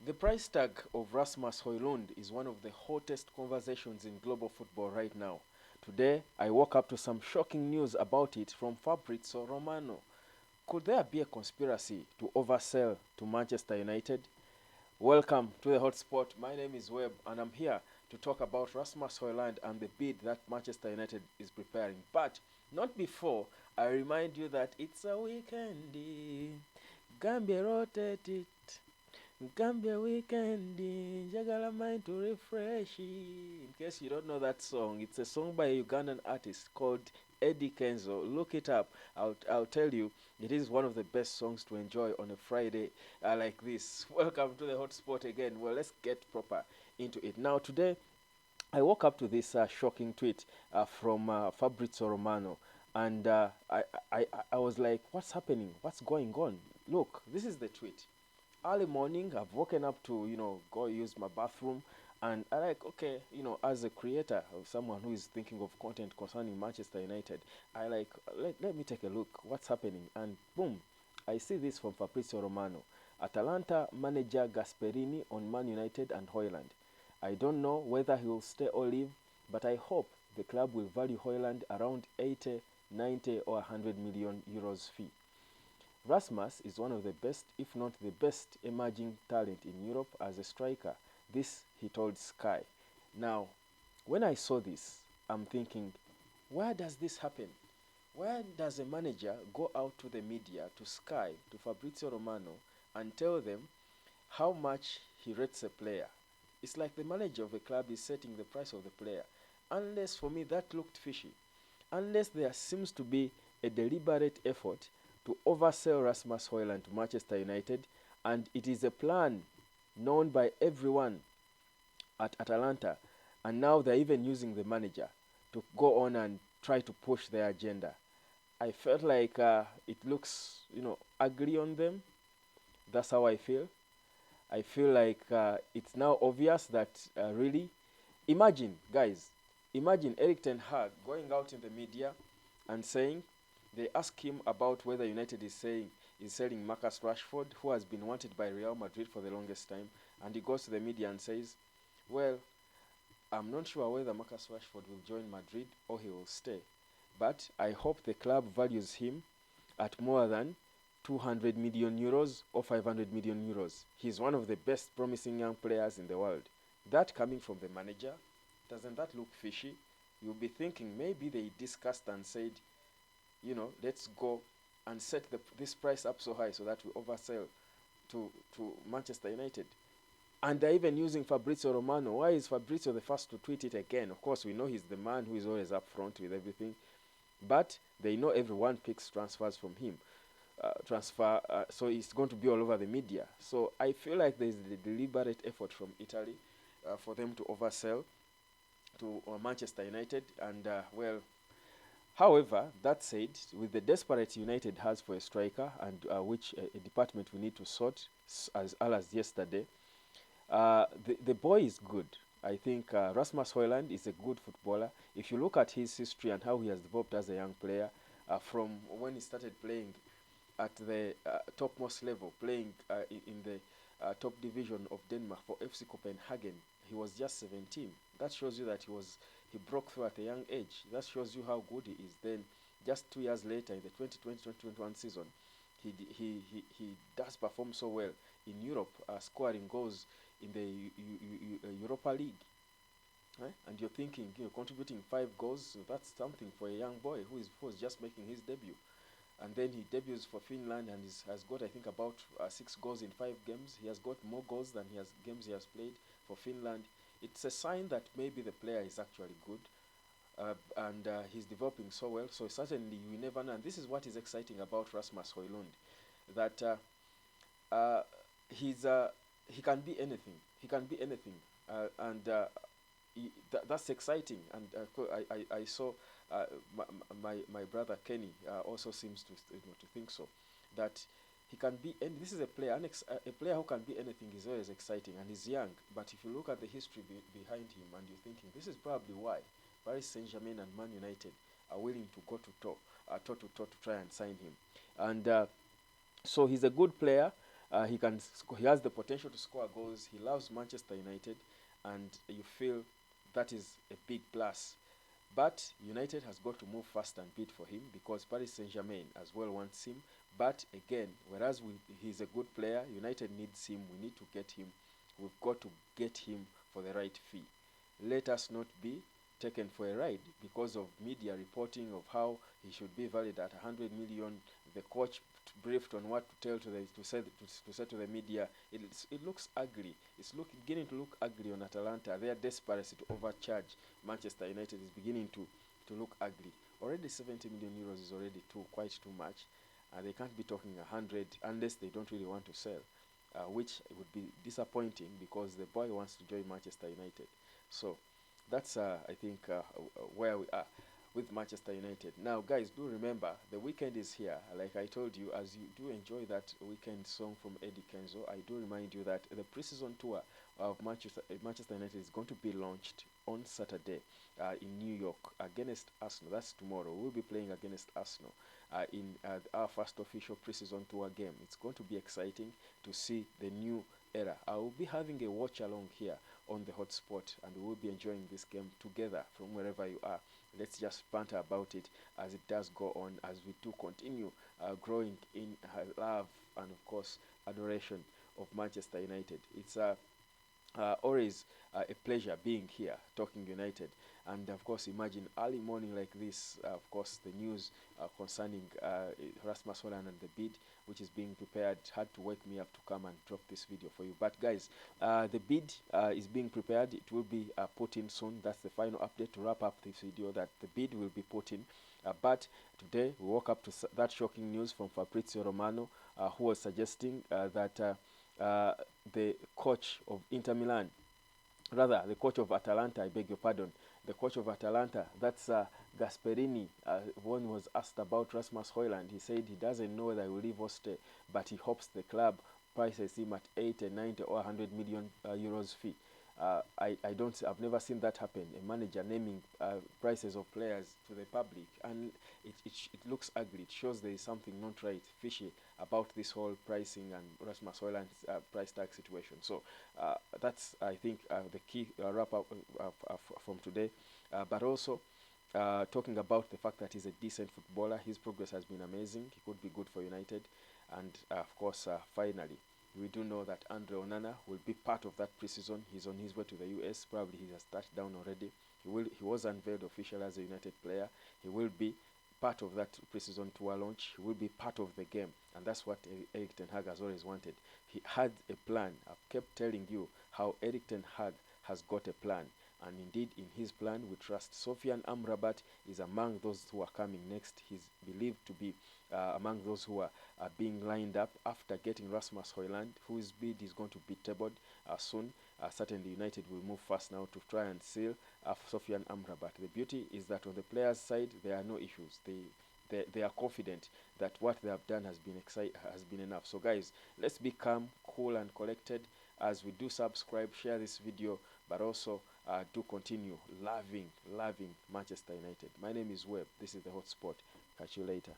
The price tag of Rasmus Højlund is one of the hottest conversations in global football right now. Today, I woke up to some shocking news about it from Fabrizio Romano. Could there be a conspiracy to oversell to Manchester United? Welcome to the hotspot. My name is Webb, and I'm here to talk about Rasmus Højlund and the bid that Manchester United is preparing. But not before I remind you that it's a weekend. Gambia rotate it. Gambia weekend, Jagala mind to refresh. In case you don't know that song, it's a song by a Ugandan artist called Eddie Kenzo. Look it up. I'll tell you, it is one of the best songs to enjoy on a Friday like this. Welcome to the hotspot again. Well, let's get proper into it. Now, today, I woke up to this shocking tweet from Fabrizio Romano, and I was like, what's happening? What's going on? Look, this is the tweet. Early morning, I've woken up to go use my bathroom, and I like, okay, as a creator of someone who is thinking of content concerning Manchester United, I like, let me take a look what's happening. And boom, I see this from Fabrizio Romano. Atalanta manager Gasperini on Man United and Højlund. I don't know whether he will stay or leave, but I hope the club will value Højlund around 80, 90 or 100 million euros fee. Rasmus is one of the best, if not the best, emerging talent in Europe as a striker. This he told Sky. Now, when I saw this, I'm thinking, where does this happen? Where does a manager go out to the media, to Sky, to Fabrizio Romano, and tell them how much he rates a player? It's like the manager of a club is setting the price of the player. Unless, for me, that looked fishy. Unless there seems to be a deliberate effort to oversell Rasmus Højlund to Manchester United, and it is a plan known by everyone at Atalanta, and now they're even using the manager to go on and try to push their agenda. I felt like it looks, ugly on them. That's how I feel. I feel like it's now obvious that really, imagine, guys, imagine Eric Ten Hag going out in the media and saying, they ask him about whether United is selling Marcus Rashford, who has been wanted by Real Madrid for the longest time, and he goes to the media and says, well, I'm not sure whether Marcus Rashford will join Madrid or he will stay, but I hope the club values him at more than 200 million euros or 500 million euros. He's one of the best promising young players in the world. That coming from the manager, doesn't that look fishy? You'll be thinking maybe they discussed and said, let's go and set this price up so high so that we oversell to Manchester United. And they're even using Fabrizio Romano. Why is Fabrizio the first to tweet it again? Of course, we know he's the man who is always up front with everything. But they know everyone picks transfers from him. So it's going to be all over the media. So I feel like there's a deliberate effort from Italy for them to oversell to Manchester United. And, however, that said, with the desperate United has for a striker, and which a department we need to sort as early as yesterday, the boy is good. I think Rasmus Højlund is a good footballer. If you look at his history and how he has developed as a young player, from when he started playing at the topmost level, playing in the top division of Denmark for FC Copenhagen, he was just 17. That shows you that he broke through at a young age. That shows you how good he is. Then, just 2 years later, in the 2020-2021 season, he does perform so well in Europe, scoring goals in the Europa League. Right? And you're thinking, contributing 5 goals, so that's something for a young boy who was just making his debut. And then he debuts for Finland and has got, I think, about 6 goals in 5 games. He has got more goals than games he has played for Finland. It's a sign that maybe the player is actually good, and he's developing so well. So certainly you never know. And this is what is exciting about Rasmus Højlund, that he can be anything. He can be anything, and that's exciting. And I saw my brother Kenny also seems to think so, that he can be any. This is a player who can be anything is always exciting, and he's young. But if you look at the history behind him, and you're thinking, this is probably why Paris Saint-Germain and Man United are willing to go to toe to try and sign him. And so he's a good player. He has the potential to score goals. He loves Manchester United, and you feel that is a big plus. But United has got to move fast and bid for him because Paris Saint-Germain as well wants him. But again, whereas he's a good player, United needs him. We need to get him. We've got to get him for the right fee. Let us not be taken for a ride because of media reporting of how he should be valued at 100 million. The coach briefed on what to tell to say to the media. It looks ugly. It's beginning to look ugly on Atalanta. Their desperation to overcharge Manchester United is beginning to look ugly. Already 70 million euros is already quite too much. They can't be talking 100 unless they don't really want to sell, which would be disappointing because the boy wants to join Manchester United. So that's I think where we are with Manchester United. Now, guys, do remember the weekend is here. Like I told you, as you do enjoy that weekend song from Eddie Kenzo, I do remind you that the preseason tour of Manchester United is going to be launched on Saturday in New York against Arsenal. That's tomorrow. We'll be playing against Arsenal in our first official preseason tour game. It's going to be exciting to see the new era. I will be having a watch along here on the hotspot, and we will be enjoying this game together from wherever you are. Let's just banter about it as it does go on, as we do continue growing in love and, of course, adoration of Manchester United. It's always a pleasure being here talking United. And of course, imagine early morning like this, of course, the news concerning Rasmus Højlund and the bid, which is being prepared, had to wake me up to come and drop this video for you. But guys, the bid is being prepared. It will be put in soon. That's the final update to wrap up this video, that the bid will be put in. But today, we woke up to that shocking news from Fabrizio Romano, who was suggesting that the coach of Inter Milan, rather the coach of Atalanta, I beg your pardon, the coach of Atalanta, that's Gasperini, when was asked about Rasmus Højlund, he said he doesn't know whether he will leave or stay, but he hopes the club prices him at 80, 90 or 100 million euros fee. I've never seen that happen, a manager naming prices of players to the public, and it looks ugly. It shows there is something not right, fishy about this whole pricing and Rasmus Højlund's price tag situation. So that's, I think, the key wrap up from today. But also talking about the fact that he's a decent footballer, his progress has been amazing. He could be good for United, and of course, finally, we do know that Andre Onana will be part of that preseason. He's on his way to the US. Probably he has touched down already. He was unveiled officially as a United player. He will be part of that preseason tour launch. He will be part of the game. And that's what Erik ten Hag has always wanted. He had a plan. I've kept telling you how Erik ten Hag has got a plan. And indeed, in his plan, we trust. Sofian Amrabat is among those who are coming next. He's believed to be among those who are being lined up after getting Rasmus Højlund, whose bid is going to be tabled soon. Certainly, United will move fast now to try and seal Sofian Amrabat. The beauty is that on the players' side, there are no issues. They are confident that what they have done has been enough. So, guys, let's be calm, cool, and collected as we do subscribe, share this video, but also do continue loving Manchester United. My name is Webb. This is the Hotspot. Catch you later.